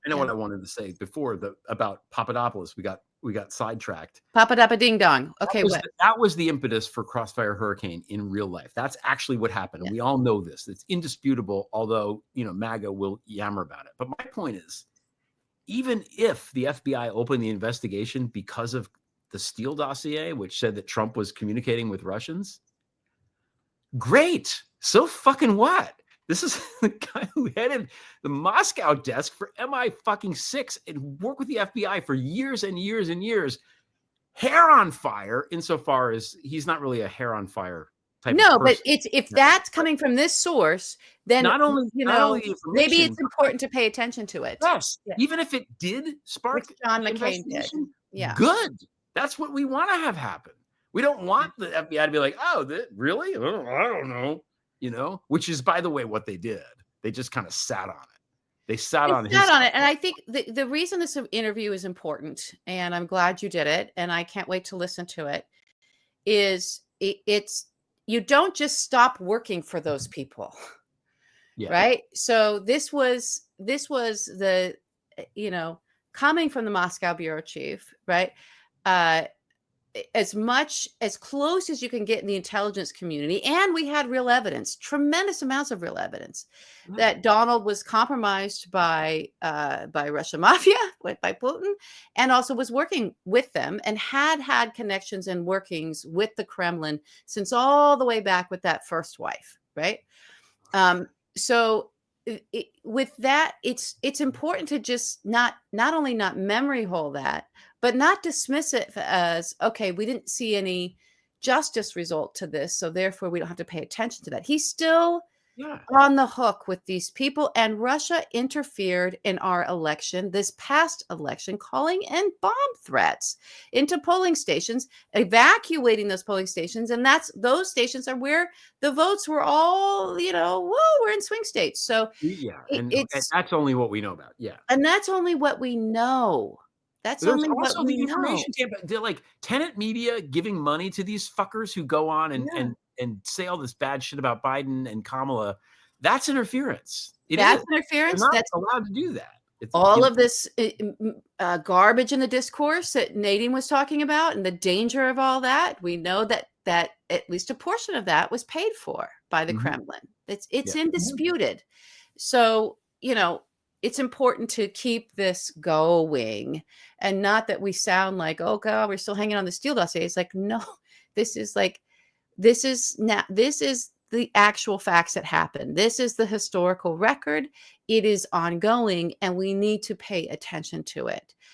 I know what I wanted to say before about Papadopoulos. We got sidetracked. Papa Dappa Ding Dong. Okay, what? That was the impetus for Crossfire Hurricane in real life. That's actually what happened. And we all know this. It's indisputable, although, MAGA will yammer about it. But my point is, even if the FBI opened the investigation because of the Steele dossier, which said that Trump was communicating with Russians, great. So fucking what? This is the guy who headed the Moscow desk for MI6 and worked with the FBI for years and years and years. Hair on fire, insofar as he's not really a hair on fire type of person. But if that's coming from this source, then not only maybe it's important to pay attention to it. Yes, even if it did spark John McCain did. Yeah, good. That's what we want to have happen. We don't want the FBI to be like, oh, really? I don't know. Which is, by the way, what they did. They just kind of sat on it. They sat on it. And I think the reason this interview is important, and I'm glad you did it, and I can't wait to listen to it, is it's you don't just stop working for those people. Yeah. Right. So this was the, coming from the Moscow bureau chief, right? As close as you can get in the intelligence community. And we had real evidence, tremendous amounts of real evidence that Donald was compromised by Russian mafia, by Putin, and also was working with them and had connections and workings with the Kremlin since all the way back with that first wife. Right. So with that, it's important to just not only not memory hole that, but not dismiss it as, okay, we didn't see any justice result to this, so therefore we don't have to pay attention to that. He's still on the hook with these people, and Russia interfered in our election, this past election, calling in bomb threats into polling stations, evacuating those polling stations, and those stations are where the votes were all, we're in swing states. So and that's only what we know about. Yeah, and that's only what we know. That's only also what we the information know. They're like Tenet Media giving money to these fuckers who go on and say all this bad shit about Biden and Kamala. That's interference. That's interference. They're not allowed to do that. All of this garbage in the discourse that Nadine was talking about, and the danger of all that. We know that at least a portion of that was paid for by the Kremlin. It's indisputed. So it's important to keep this going, and not that we sound like, oh God, we're still hanging on the Steele dossier. It's like, no, this is the actual facts that happened. This is the historical record. It is ongoing, and we need to pay attention to it.